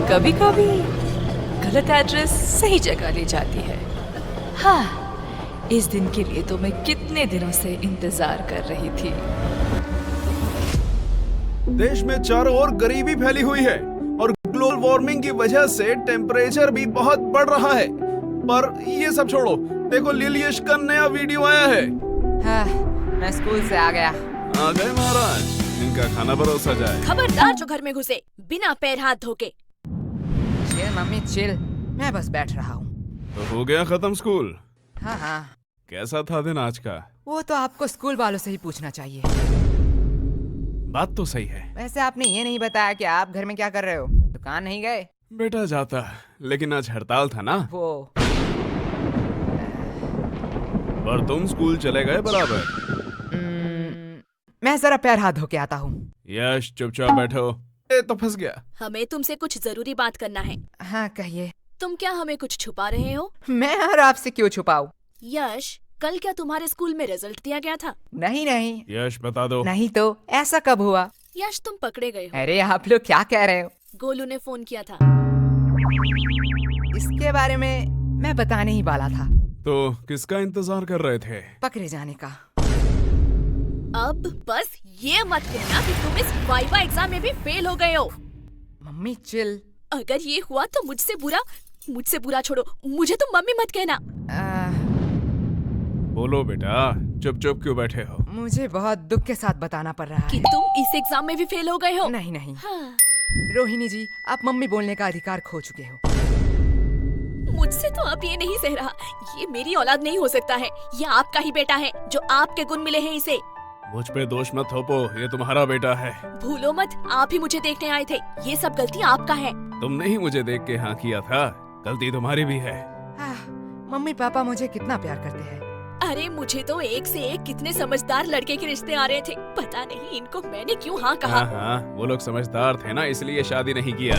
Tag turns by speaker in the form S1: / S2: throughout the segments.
S1: कभी कभी गलत एड्रेस सही जगह ले जाती है। हाँ, इस दिन के लिए तो मैं कितने दिनों से इंतजार कर रही थी।
S2: देश में चारों ओर गरीबी फैली हुई है और ग्लोबल वार्मिंग की वजह से टेम्परेचर भी बहुत बढ़ रहा है। पर ये सब छोड़ो, देखो लिलियश का नया वीडियो आया है।
S3: हाँ, मैं स्कूल से आ गया।
S2: आ गए महाराज, इनका खाना परोसा जाए।
S4: खबरदार जो घर में घुसे बिना पैर हाथ धोके।
S3: चिल मम्मी चिल, मैं बस बैठ रहा हूँ।
S2: तो हो गया खत्म स्कूल?
S3: हाँ हाँ,
S2: कैसा था दिन आज का?
S3: वो तो आपको स्कूल वालों से ही पूछना चाहिए।
S2: बात तो सही है।
S3: वैसे आपने ये नहीं बताया कि आप घर में क्या कर रहे हो? दुकान नहीं गए?
S2: बेटा जाता, लेकिन आज हड़ताल था ना।
S3: वो
S2: पर तुम स्कूल चले गए बराबर।
S3: मैं जरा पैर हाथ धो के आता हूँ।
S2: यश चुपचाप बैठो। ए तो फंस गया।
S4: हमें तुमसे कुछ जरूरी बात करना है।
S3: हाँ कहिए।
S4: तुम क्या हमें कुछ छुपा रहे हो?
S3: मैं और आपसे क्यों छुपाऊं?
S4: यश, कल क्या तुम्हारे स्कूल में रिजल्ट दिया गया था?
S3: नहीं नहीं।
S2: यश बता दो।
S3: नहीं तो ऐसा कब हुआ?
S4: यश, तुम पकड़े गए हो।
S3: अरे आप लोग क्या कह रहे हो?
S4: गोलू ने फोन किया था।
S3: इसके बारे में मैं बताने ही वाला था।
S2: तो किसका इंतजार कर रहे थे?
S3: पकड़े जाने का।
S4: अब बस ये मत कहना कि तुम इस वाइवा एग्जाम में भी फेल हो गए हो।
S3: Mummy chill.
S4: अगर ये हुआ तो मुझसे बुरा छोड़ो, मुझे तुम मम्मी मत कहना।
S2: बोलो बेटा, चुप चुप क्यों बैठे हो?
S3: मुझे बहुत दुख के साथ बताना पड़ रहा
S4: कि
S3: है।
S4: तुम इस एग्जाम में भी फेल हो गए हो।
S3: नहीं नहीं।
S4: हाँ।
S3: रोहिणी जी, आप मम्मी बोलने का अधिकार खो चुके हो।
S4: मुझसे तो अब ये नहीं सह रहा। ये मेरी औलाद नहीं हो सकता है। ये आपका ही बेटा है, जो आपके गुण मिले हैं इसे।
S2: मुझ पे दोष मत थोपो, ये तुम्हारा बेटा है।
S4: भूलो मत, आप ही मुझे देखने आए थे। ये सब गलती आपका है।
S2: तुमने ही मुझे देख के हाँ किया था, गलती तुम्हारी भी है।
S3: मम्मी पापा मुझे कितना प्यार करते हैं।
S4: अरे मुझे तो एक से एक कितने समझदार लड़के के रिश्ते आ रहे थे। पता नहीं इनको मैंने क्यों हाँ कहा।
S2: हाँ, वो लोग समझदार थे ना, इसलिए शादी नहीं किया।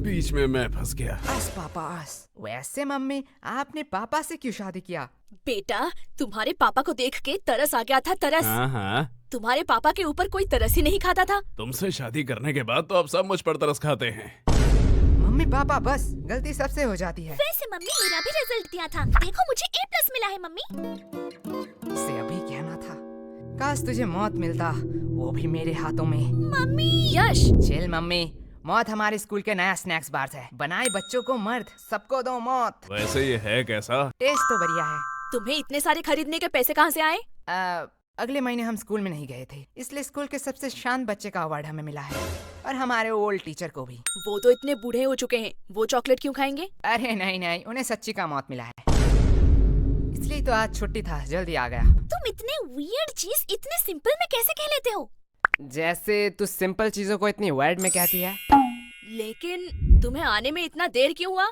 S2: बीच में मैं फंस गया।
S3: बस पापा बस। वैसे मम्मी, आपने पापा से क्यों शादी किया?
S4: बेटा, तुम्हारे पापा को देख के तरस आ गया था, तरस।
S2: हाँ।
S4: तुम्हारे पापा के ऊपर कोई तरस ही नहीं खाता था।
S2: तुमसे शादी करने के बाद तो अब सब मुझ पर तरस खाते हैं।
S3: मम्मी पापा बस, गलती सबसे हो जाती है।
S4: वैसे मम्मी, मेरा भी रिजल्ट दिया था। देखो मुझे A+ मिला है मम्मी।
S3: इसे अभी कहना था। काश तुझे मौत मिलता, वो भी मेरे हाथों में।
S4: मम्मी। यश।
S3: चिल मम्मी, मौत हमारे स्कूल के नया स्नैक्स बार है। बनाए बच्चों को मर्द, सबको दो मौत।
S2: वैसे ये है कैसा?
S3: टेस्ट तो बढ़िया है।
S4: तुम्हें इतने सारे खरीदने के पैसे कहाँ से आए?
S3: अगले महीने हम स्कूल में नहीं गए थे, इसलिए स्कूल के सबसे शांत बच्चे का अवार्ड हमें मिला है, और हमारे ओल्ड टीचर को भी।
S4: वो तो इतने बूढ़े हो चुके हैं, वो चॉकलेट क्यों खाएंगे?
S3: अरे नहीं नहीं, उन्हें सच्ची का मौत मिला है, इसलिए तो आज छुट्टी था, जल्दी आ गया।
S4: तुम इतने वियर्ड चीज इतने सिंपल में कैसे कह लेते हो?
S3: जैसे तू सिंपल चीजों को इतनी वर्ड में कहती है।
S4: लेकिन तुम्हें आने में इतना देर क्यों हुआ?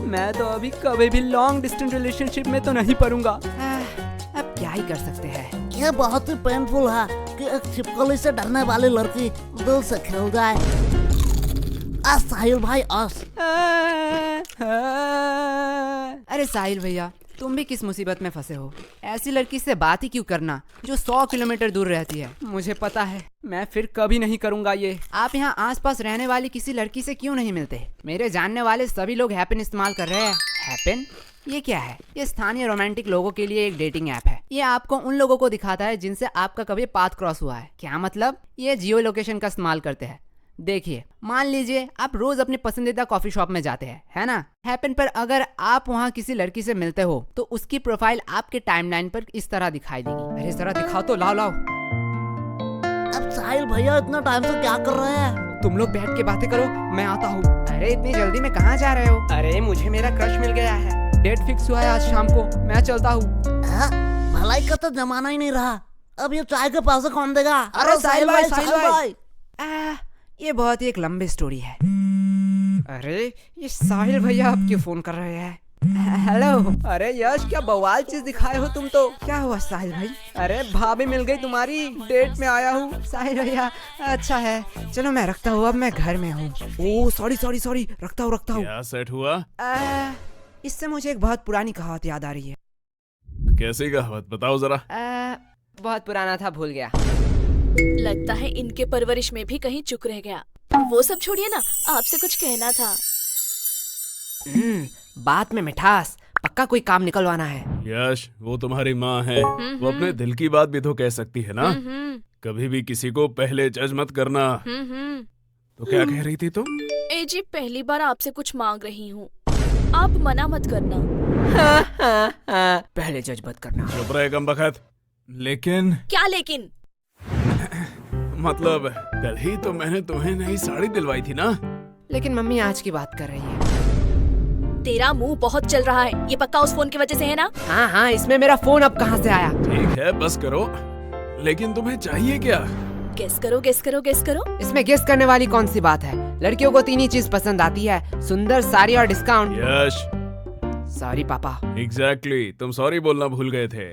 S3: मैं तो अभी कभी भी लॉन्ग डिस्टेंस रिलेशनशिप में तो नहीं पड़ूंगा। अब क्या ही कर सकते हैं।
S5: ये बहुत ही पेनफुल है कि एक छिपकली से डरने वाली लड़की दिल से खेल जाए। साहिल भाई
S3: अरे साहिल भैया, तुम भी किस मुसीबत में फंसे हो? ऐसी लड़की से बात ही क्यों करना जो 100 किलोमीटर दूर रहती है। मुझे पता है, मैं फिर कभी नहीं करूंगा ये। आप यहाँ आसपास रहने वाली किसी लड़की से क्यों नहीं मिलते? मेरे जानने वाले सभी लोग हैपन इस्तेमाल कर रहे हैं। हैपन? ये क्या है? ये स्थानीय रोमांटिक लोगों के लिए एक डेटिंग ऐप है। ये आपको उन लोगों को दिखाता है जिनसे आपका कभी पाथ क्रॉस हुआ है। क्या मतलब? ये जियो लोकेशन का इस्तेमाल करते हैं। देखिए, मान लीजिए आप रोज अपने पसंदीदा कॉफी शॉप में जाते हैं, है ना? हैपन पर अगर आप वहाँ किसी लड़की से मिलते हो तो उसकी प्रोफाइल आपके टाइमलाइन पर इस तरह दिखाई देगी। अरे जरा दिखाओ तो, लाओ।
S5: अब साहिल भैया इतना टाइम से क्या कर रहे हैं?
S3: तुम लोग बैठ के बातें करो, मैं आता हूँ। अरे इतनी जल्दी में कहाँ जा रहे हो? अरे मुझे मेरा क्रश मिल गया है, डेट फिक्स हुआ है आज शाम को, मैं चलता हूँ।
S5: भलाई का तो जमाना ही नहीं रहा, अब ये चाय के पैसे कौन देगा?
S3: अरे साहिल भाई, ये बहुत ही एक लंबी स्टोरी है। अरे ये साहिल भैया अब क्यों फोन कर रहे हैं? हेलो। अरे यश, क्या बवाल चीज दिखाए हो तुम तो। क्या हुआ साहिल भाई? अरे भाभी मिल गई तुम्हारी, डेट में आया हूँ। साहिल भैया, अच्छा है, चलो मैं रखता हूँ, अब मैं घर में हूँ। ओह सॉरी, रखता हूँ।
S2: क्या सेट हुआ?
S3: इससे मुझे एक बहुत पुरानी कहावत याद आ रही है।
S2: कैसी कहावत बताओ जरा।
S3: बहुत पुराना था, भूल गया।
S4: लगता है इनके परवरिश में भी कहीं चुक रह गया। वो सब छोड़िए ना, आपसे कुछ कहना था।
S3: बात में मिठास, पक्का कोई काम निकलवाना है।
S2: यश, वो तुम्हारी माँ है, वो अपने दिल की बात भी तो कह सकती है ना। कभी भी किसी को पहले जज मत करना। तो क्या कह रही थी तुम?
S4: ए जी, पहली बार आपसे कुछ मांग रही हूँ, आप मना मत करना।
S3: पहले जज मत करना।
S2: चुप रहे कमबख्त। लेकिन
S4: क्या लेकिन?
S2: मतलब कल ही तो मैंने तुम्हें नई साड़ी दिलवाई थी ना।
S3: लेकिन मम्मी आज की बात कर रही है।
S4: तेरा मुंह बहुत चल रहा है, ये पक्का उस फोन की वजह से है ना?
S3: हाँ, इसमें मेरा फोन अब कहाँ से आया?
S2: ठीक है, बस करो। लेकिन तुम्हें चाहिए क्या?
S4: गेस करो, गेस करो, गेस करो।
S3: इसमें गेस करने वाली कौन सी बात है? लड़कियों को 3 ही चीज पसंद आती है, सुंदर, साड़ी और डिस्काउंट।
S2: यश,
S3: सॉरी पापा।
S2: एग्जैक्टली, तुम सॉरी बोलना भूल गए थे।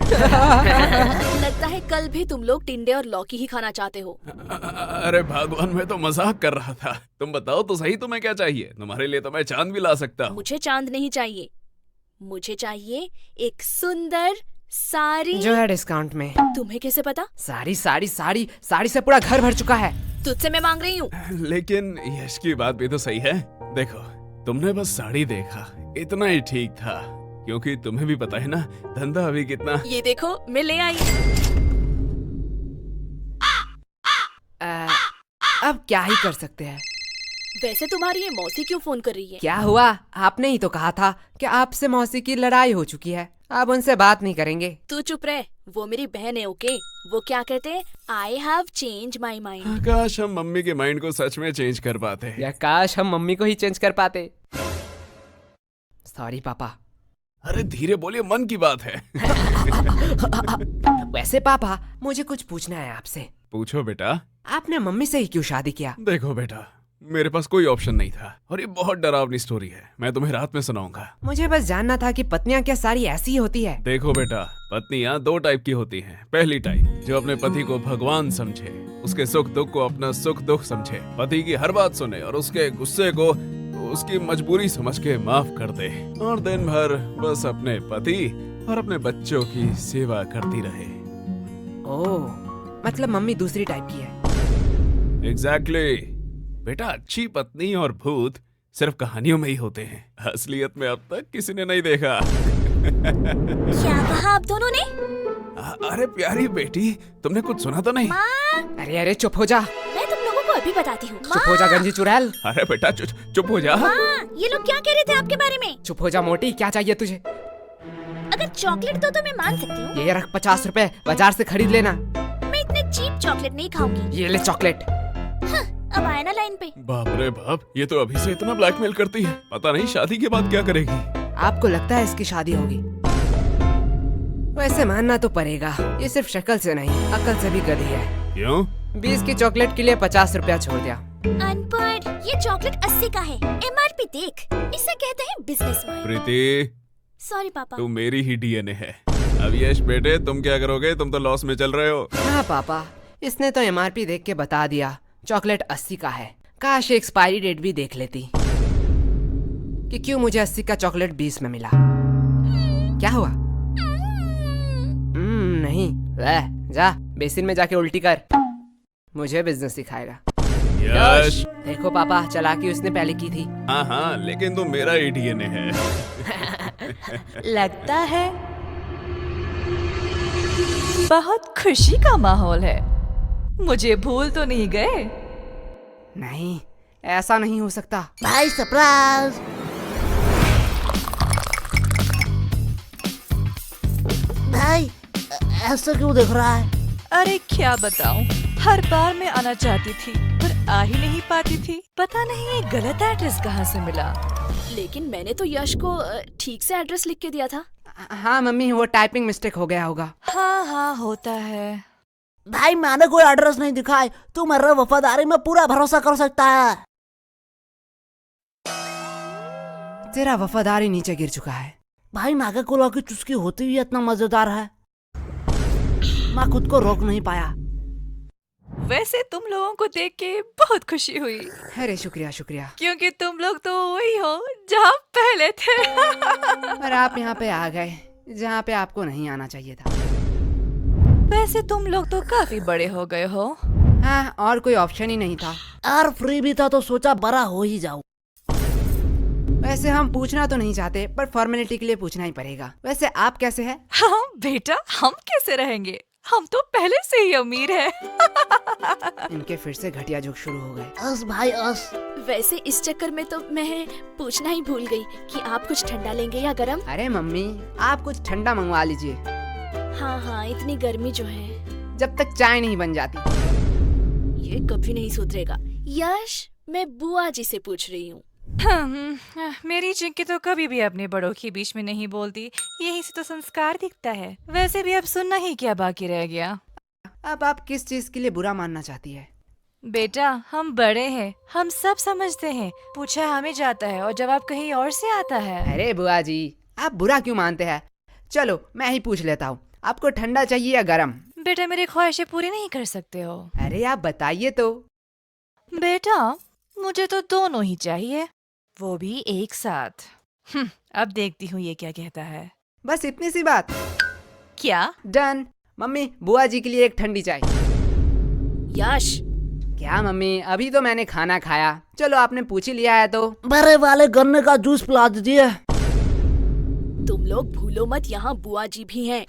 S4: लगता है कल भी तुम लोग टिंडे और लौकी ही खाना चाहते हो।
S2: अरे भगवान, मैं तो मजाक कर रहा था। तुम बताओ तो सही, तुम्हें क्या चाहिए? तुम्हारे लिए तो मैं चांद भी ला सकता हूँ।
S4: मुझे चांद नहीं चाहिए, मुझे चाहिए एक सुंदर साड़ी।
S3: जो है डिस्काउंट में।
S4: तुम्हें कैसे पता?
S3: साड़ी साड़ी साड़ी साड़ी से पूरा घर भर चुका है।
S4: तुझसे मैं मांग रही हूँ।
S2: लेकिन यश की बात भी तो सही है। देखो, तुमने बस साड़ी देखा, इतना ही ठीक था, क्योंकि तुम्हें भी पता है ना धंधा अभी कितना।
S4: ये देखो, मैं ले आई।
S3: अब क्या ही कर सकते हैं।
S4: वैसे तुम्हारी ये मौसी क्यों फोन कर रही है?
S3: क्या हुआ? आपने ही तो कहा था कि आपसे मौसी की लड़ाई हो चुकी है, अब उनसे बात नहीं करेंगे।
S4: तू चुप रह, वो मेरी बहन है। ओके, वो क्या कहते हैं? I have change my mind.
S2: काश हम मम्मी के माइंड को सच में चेंज कर पाते।
S3: या काश हम मम्मी को ही चेंज कर पाते। सॉरी पापा।
S2: अरे धीरे बोलिए, मन की बात है।
S3: वैसे पापा, मुझे कुछ पूछना है आपसे।
S2: पूछो बेटा।
S3: आपने मम्मी से ही क्यों शादी किया?
S2: देखो बेटा, मेरे पास कोई ऑप्शन नहीं था, और ये बहुत डरावनी स्टोरी है, मैं तुम्हें रात में सुनाऊंगा।
S3: मुझे बस जानना था कि पत्नियां क्या सारी ऐसी ही होती है?
S2: देखो बेटा, पत्नियां 2 टाइप की होती हैं। पहली टाइप जो अपने पति को भगवान समझे, उसके सुख दुख को अपना सुख दुख समझे, पति की हर बात सुने और उसके गुस्से को उसकी मजबूरी समझ के माफ कर दे, और दिन भर बस अपने पति और अपने बच्चों की सेवा करती रहे।
S3: ओह, मतलब मम्मी दूसरी टाइप की है।
S2: एग्जैक्टली। बेटा, अच्छी पत्नी और भूत सिर्फ कहानियों में ही होते हैं, असलियत में अब तक किसी ने नहीं देखा।
S4: क्या कहा आप दोनों ने?
S2: अरे प्यारी बेटी, तुमने कुछ सुना तो नहीं?
S3: अरे अरे चुप हो जा।
S4: मैं तुम लोगों को अभी बताती हूँ।
S3: चुप हो जा गंजी चुड़ैल।
S2: अरे बेटा चुप हो जा।
S4: ये लोग क्या कह रहे थे आपके बारे में?
S3: चुप हो जा मोटी, क्या चाहिए तुझे?
S4: अगर चॉकलेट दो तो मैं मान सकती हूँ।
S3: ये रख 50 रुपए, बाजार से खरीद लेना।
S4: मैं इतने चीप चॉकलेट नहीं खाऊंगी।
S3: ये ले चॉकलेट।
S4: अब आया ना लाइन पे।
S2: बाप रे बाप, ये तो अभी से इतना ब्लैकमेल करती है, पता नहीं शादी के बाद क्या करेगी।
S3: आपको लगता है इसकी शादी होगी? वैसे मानना तो पड़ेगा, ये सिर्फ शक्ल से नहीं अकल से भी गधी है।
S2: क्यों?
S3: 20 की चॉकलेट के लिए 50 रुपया छोड़ दिया।
S4: अनपढ़, ये चॉकलेट 80 का है, MRP देख। इसे कहते हैं बिजनेस माइंड।
S2: प्रीति,
S4: सॉरी पापा।
S2: तू मेरी ही DNA है। अब यश बेटे, तुम क्या करोगे? तुम तो लॉस में चल रहे हो।
S3: हाँ पापा, इसने तो MRP देख के बता दिया चॉकलेट 80 का है। काश एक्सपायरी डेट भी देख लेती कि क्यों मुझे 80 का चॉकलेट 20 में मिला। क्या हुआ? नहीं, ले जा बेसिन में जाके उल्टी कर, मुझे बिजनेस सिखाएगा।
S2: यश।
S3: देखो पापा, चालाकी उसने पहले की थी।
S2: हाँ, लेकिन तुम मेरा ही DNA है।
S1: लगता है बहुत खुशी का माहौल है। मुझे भूल तो नहीं गए?
S3: नहीं, ऐसा नहीं हो सकता।
S5: भाई सरप्राइज। भाई ऐसा क्यों देख रहा है?
S1: अरे क्या बताऊं, हर बार मैं आना चाहती थी पर आ ही नहीं पाती थी। पता नहीं ये गलत एड्रेस कहाँ से मिला।
S4: लेकिन मैंने तो यश को ठीक से एड्रेस लिख के दिया था।
S3: हाँ मम्मी, वो टाइपिंग मिस्टेक हो गया होगा।
S1: हाँ होता है।
S5: भाई मैंने कोई एड्रेस नहीं दिखाई, तू मेरे वफादारी में पूरा भरोसा कर सकता है।
S3: तेरा वफादारी नीचे गिर चुका है।
S5: भाई नागा कोला की चुस्की होती हुई इतना मजेदार है, मैं खुद को रोक नहीं पाया।
S1: वैसे तुम लोगों को देख के बहुत खुशी हुई।
S3: अरे शुक्रिया शुक्रिया।
S1: क्योंकि तुम लोग तो वही हो जहाँ पहले थे।
S3: और आप यहाँ पे आ गए जहाँ पे आपको नहीं आना चाहिए था।
S1: वैसे तुम लोग तो काफी बड़े हो गए हो।
S3: हाँ, और कोई ऑप्शन ही नहीं था।
S5: यार फ्री भी था तो सोचा बड़ा हो ही जाऊं।
S3: वैसे हम पूछना तो नहीं चाहते, पर फॉर्मेलिटी के लिए पूछना ही पड़ेगा। वैसे आप कैसे हैं?
S1: हाँ बेटा, हम कैसे रहेंगे, हम तो पहले से ही अमीर हैं।
S3: इनके फिर से घटिया जोक शुरू हो गए।
S5: अस भाई अस।
S4: वैसे इस चक्कर में तो मैं पूछना ही भूल गई कि आप कुछ ठंडा लेंगे या गरम।
S3: अरे मम्मी, आप कुछ ठंडा मंगवा लीजिए,
S4: हाँ हाँ, इतनी गर्मी जो है।
S3: जब तक चाय नहीं बन जाती।
S4: ये कभी नहीं सुधरेगा। यश, मैं बुआ जी से पूछ रही हूँ।
S1: मेरी चिंकी तो कभी भी अपने बड़ों के बीच में नहीं बोलती, यही से तो संस्कार दिखता है। वैसे भी अब सुनना ही क्या बाकी रह गया।
S3: अब आप किस चीज के लिए बुरा मानना चाहती है?
S1: बेटा, हम बड़े हैं, हम सब समझते हैं। पूछा हमें जाता है और जवाब कहीं और से आता है।
S3: अरे बुआ जी, आप बुरा क्यों मानते हैं? चलो मैं ही पूछ लेता हूँ, आपको ठंडा चाहिए या गरम?
S1: बेटा, मेरी ख्वाहिशें पूरी नहीं कर सकते हो।
S3: अरे आप बताइए तो।
S1: बेटा, मुझे तो दोनों ही चाहिए, वो भी एक साथ। अब देखती हूँ ये क्या कहता है।
S3: बस इतनी सी बात?
S1: क्या?
S3: डन। मम्मी, बुआ जी के लिए एक ठंडी चाय।
S4: यश,
S3: क्या मम्मी, अभी तो मैंने खाना खाया। चलो आपने पूछ ही लिया है तो।
S5: बड़े वाले गन्ने का जूस पिला दीजिए।
S4: तुम लोग भूलो मत, यहाँ बुआ जी भी हैं।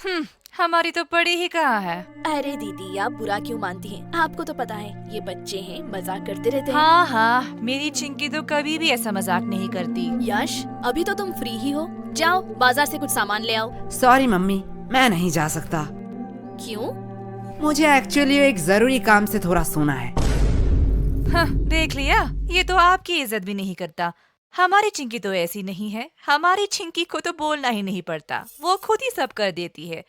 S1: हमारी तो पड़ी ही कहाँ है।
S4: अरे दीदी, आप बुरा क्यों मानती हैं? आपको तो पता है ये बच्चे हैं, मजाक करते रहते हैं।
S1: हाँ हाँ, मेरी चिंकी तो कभी भी ऐसा मजाक नहीं करती।
S4: यश, अभी तो तुम फ्री ही हो, जाओ बाजार से कुछ सामान ले आओ।
S3: सॉरी मम्मी, मैं नहीं जा सकता।
S4: क्यों?
S3: मुझे एक्चुअली एक जरूरी काम से थोड़ा सोना है।
S1: हाँ, देख लिया, ये तो आपकी इज्जत भी नहीं करता। हमारी चिंकी तो ऐसी नहीं है, हमारी चिंकी को तो बोलना ही नहीं पड़ता, वो खुद ही सब कर देती है।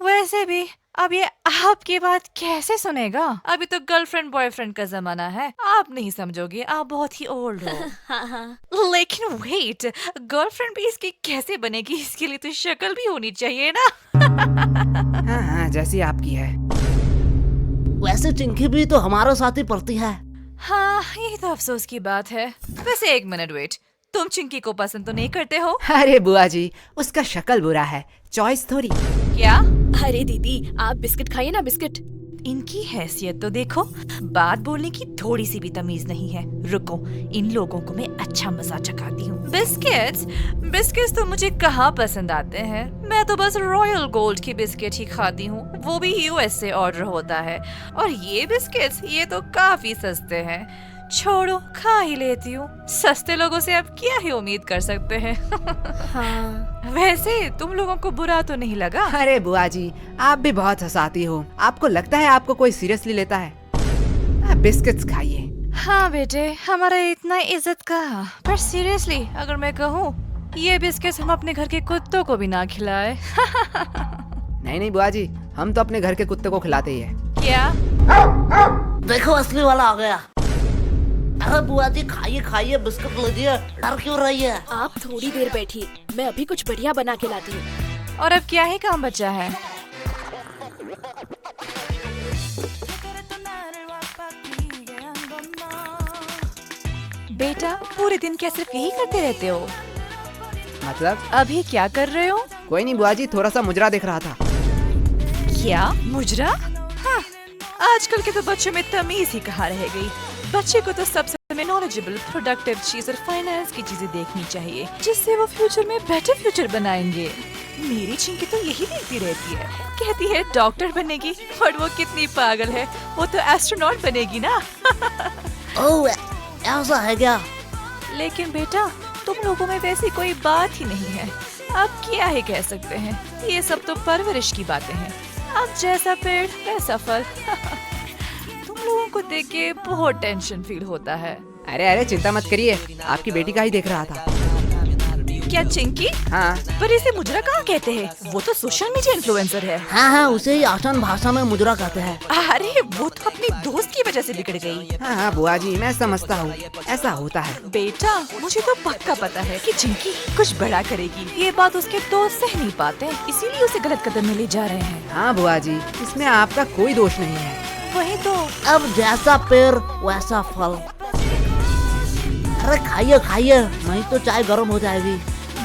S1: वैसे भी अब ये आपकी बात कैसे सुनेगा? अभी तो गर्लफ्रेंड बॉयफ्रेंड का जमाना है, आप नहीं समझोगे, आप बहुत ही ओल्ड हो।
S4: हाँ हाँ,
S1: लेकिन वेट, गर्लफ्रेंड भी इसकी कैसे बनेगी? इसके लिए तो शक्ल भी होनी चाहिए ना।
S3: हाँ हाँ, जैसी आपकी है।
S5: वैसे चिंकी भी तो हमारे साथ ही पढ़ती है।
S1: हाँ, ये तो अफसोस की बात है। वैसे एक मिनट वेट, तुम चिंकी को पसंद तो नहीं करते हो?
S3: अरे बुआ जी, उसका शक्ल बुरा है, चॉइस थोड़ी।
S1: क्या?
S4: अरे दीदी, आप बिस्किट खाइए ना, बिस्किट।
S1: इनकी हैसियत तो देखो, बात बोलने की थोड़ी सी भी तमीज नहीं है। रुको, इन लोगों को मैं अच्छा मजा चखाती हूँ। बिस्किट्स? बिस्किट्स तो मुझे कहाँ पसंद आते हैं, मैं तो बस रॉयल गोल्ड की बिस्किट ही खाती हूँ, वो भी यूएस से ऑर्डर होता है। और ये बिस्किट्स, ये तो काफी सस्ते हैं। छोड़ो, खा ही लेती हूँ। सस्ते लोगों से अब क्या ही उम्मीद कर सकते हैं।
S4: हाँ,
S1: वैसे तुम लोगों को बुरा तो नहीं लगा?
S3: अरे बुआ जी, आप भी बहुत हंसाती हो। आपको लगता है आपको कोई सीरियसली लेता है? आप बिस्किट्स खाइए।
S1: हाँ बेटे, हमारा इतना इज्जत का, पर सीरियसली अगर मैं कहूँ, ये बिस्किट्स हम अपने घर के कुत्तों को भी ना खिलाए।
S3: नहीं नहीं बुआ जी, हम तो अपने घर के कुत्ते को खिलाते ही है।
S1: क्या?
S5: देखो असली वाला आ गया। अरे बुआ जी, खाइए खाइए, बिस्कुट लीजिए, डर क्यों रही है?
S4: आप थोड़ी देर बैठिए, मैं अभी कुछ बढ़िया बना के लाती हूँ।
S1: और अब क्या ही काम बचा है? बेटा, पूरे दिन क्या सिर्फ यही करते रहते हो?
S3: मतलब?
S1: अभी क्या कर रहे हो?
S3: कोई नहीं बुआ जी, थोड़ा सा मुजरा देख रहा था।
S1: क्या मुजरा? हाँ, आजकल के तो बच्चों में तमीज ही कहाँ रह गई। बच्चे को तो सबसे नॉलेजेबल, प्रोडक्टिव चीज और फाइनेंस की चीजें देखनी चाहिए, जिससे वो फ्यूचर में बेटर फ्यूचर बनाएंगे। मेरी चिंकी तो यही देखती रहती है, कहती है डॉक्टर बनेगी, और वो कितनी पागल है, वो तो एस्ट्रोनॉट बनेगी ना।
S5: ओह, ऐसा है क्या?
S1: लेकिन बेटा, तुम लोगों में वैसी कोई बात ही नहीं है, आप क्या ही कह सकते हैं। ये सब तो परवरिश की बातें हैं, अब जैसा पेड़ वैसा फल। तुम लोगों को देख के बहुत टेंशन फील होता है।
S3: अरे अरे चिंता मत करिए, आपकी बेटी का ही देख रहा था।
S1: क्या चिंकी?
S3: हाँ
S1: पर इसे मुजरा कहाँ कहते हैं? वो तो सोशल मीडिया इन्फ्लुएंसर है।
S5: हाँ हाँ, उसे ही आसान भाषा में मुजरा कहते हैं।
S1: अरे वो तो अपनी दोस्त की वजह से बिगड़ गई।
S3: हाँ हाँ बुआ जी, मैं समझता हूँ, ऐसा होता है।
S1: बेटा, मुझे तो पक्का पता है कि चिंकी कुछ बड़ा करेगी। ये बात उसके दोस्त सह नहीं पाते, इसीलिए उसे गलत कदम में ले जा रहे हैं।
S3: हाँ बुआ जी, इसमें आपका कोई दोष नहीं है।
S1: वही तो।
S5: अब जैसा पेड़ वैसा फल। अरे खाइए खाइए, नहीं तो चाय गर्म हो जाएगी।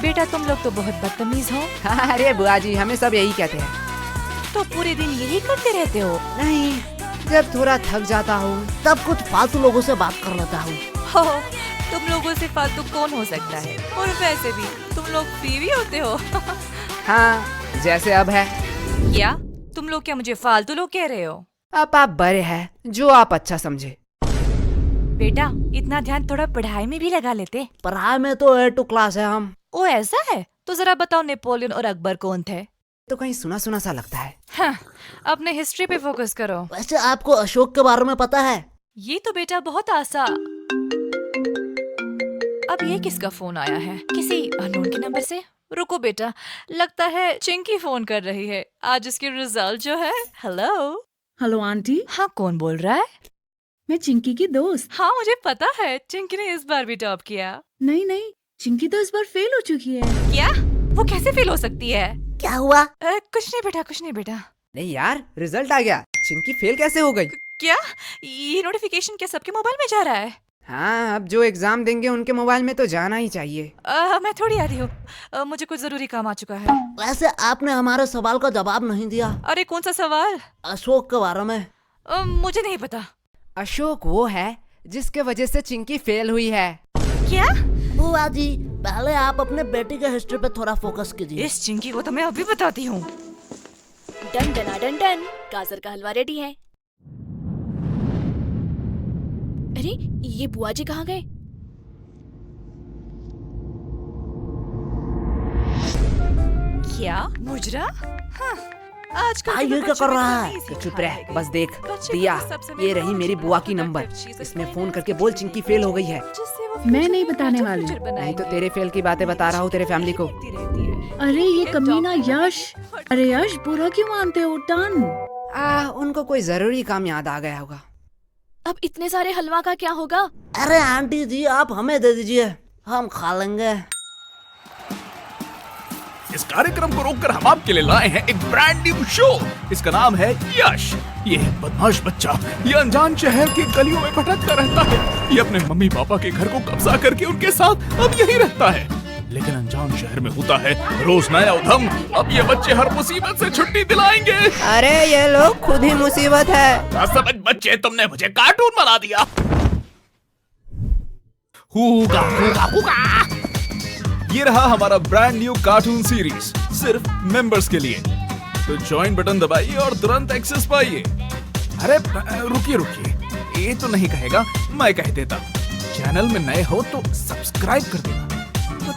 S1: बेटा, तुम लोग तो बहुत बदतमीज हो।
S3: हाँ, अरे बुआ जी, हमें सब यही कहते हैं।
S1: तो पूरे दिन यही करते रहते हो?
S3: नहीं, जब थोड़ा थक जाता हूँ।
S5: तब कुछ फालतू लोगों से बात कर लेता हूँ।
S1: हो, तुम लोगों से फालतू कौन हो सकता है? और वैसे भी तुम लोग फ्री भी होते हो।
S3: हाँ, जैसे अब है।
S1: क्या तुम लोग क्या मुझे फालतू लोग कह रहे हो?
S3: अब आप बड़े हैं, जो आप अच्छा समझे।
S1: बेटा, इतना ध्यान थोड़ा पढ़ाई में भी लगा लेते।
S5: पढ़ाई में तो A2 क्लास है हम।
S1: ओ ऐसा है? तो जरा बताओ, नेपोलियन और अकबर कौन थे?
S3: तो कहीं सुना सुना सा लगता है।
S1: हाँ, अपने हिस्ट्री पे फोकस करो।
S5: वैसे आपको अशोक के बारे में पता है?
S1: ये तो बेटा बहुत आसान। अब ये किसका फोन आया है? किसी अननोन के नंबर से? रुको बेटा, लगता है चिंकी फोन कर रही है। आज इसके रिजल्ट जो है। हेलो।
S6: हेलो आंटी,
S1: हाँ, कौन बोल रहा है?
S6: मैं चिंकी की दोस्त।
S1: हाँ, मुझे पता है चिंकी ने इस बार भी टॉप किया।
S6: नहीं, चिंकी तो इस बार फेल हो चुकी है।
S1: क्या? वो कैसे फेल हो सकती है?
S5: क्या हुआ?
S1: कुछ नहीं बेटा, कुछ नहीं बेटा।
S3: नहीं यार, रिजल्ट आ गया। चिंकी फेल कैसे हो गई?
S1: क्या ये नोटिफिकेशन क्या सबके मोबाइल में जा रहा है?
S3: हाँ, अब जो एग्जाम देंगे उनके मोबाइल में तो जाना ही चाहिए।
S1: मैं थोड़ी आ रही हूँ। मुझे कुछ जरूरी काम आ चुका है।
S5: वैसे आपने हमारे सवाल का जवाब नहीं दिया।
S1: अरे कौन सा सवाल?
S5: अशोक के बारे में।
S1: मुझे नहीं पता।
S3: अशोक वो है जिसके वजह से चिंकी फेल हुई है।
S1: क्या?
S5: बुआ जी, पहले आप अपने बेटी के हिस्ट्री पे थोड़ा फोकस कीजिए।
S1: इस चिंकी को तो मैं अभी बताती हूँ।
S4: डन डना डन डन, गाजर का हलवा रेडी है। अरे ये बुआ जी कहाँ गए?
S1: क्या मुजरा? हाँ, आजकल
S5: भाई,
S1: के
S5: ये
S1: तो
S5: क्या
S1: बच्चे
S5: कर रहा
S1: भी
S5: है?
S1: नहीं
S3: तो
S1: सीख
S3: चुप
S1: रहे
S3: रह,
S1: हैं।
S3: बस देख।
S1: बच्चे
S3: दिया,
S1: को सब समय
S3: ये रही मेरी बुआ की नंबर।
S1: चीज़
S3: इसमें
S1: उसमें
S3: फोन करके बोल चिंकी फेल हो गई है।
S1: जिससे वो
S6: मैं
S1: future
S6: नहीं
S1: में
S6: बताने
S1: better
S6: वाली।
S1: future
S3: नहीं तो
S1: बनाएंगे।
S3: तेरे फेल की बातें बता रहा हूँ तेरे फैमिली को।
S1: लिखती रहती है।
S6: अरे ये कमीना यश। अरे यश, बुरा क्यों मानते हो? टन।
S3: उनको कोई जरूरी काम याद आ गया होगा।
S4: अब इतने सारे हलवा का क्या होगा?
S5: अरे आंटी जी, आप हमें दे दीजिए, हम खा लेंगे।
S2: इस कार्यक्रम को रोककर हम आपके लिए लाए हैं एक ब्रांड न्यू शो। इसका नाम है यश। ये है बदमाश बच्चा। ये अनजान शहर की गलियों में भटकता रहता है। ये अपने मम्मी पापा के घर को कब्जा करके उनके साथ अब यही रहता है। लेकिन अनजान शहर में होता है रोज नया उधम। अब ये बच्चे हर मुसीबत से छुट्टी दिलाएंगे।
S3: अरे ये लोग खुद ही मुसीबत है।
S2: समझ बच्चे, तुमने मुझे कार्टून बना दिया। हुगा, हुगा, हुगा। ये रहा हमारा ब्रांड न्यू कार्टून सीरीज, सिर्फ मेंबर्स के लिए। तो ज्वाइन बटन दबाइए और तुरंत एक्सेस पाइए। अरे रुकिए, ये तो नहीं कहेगा, मैं कह देता। चैनल में नए हो तो सब्सक्राइब कर देना।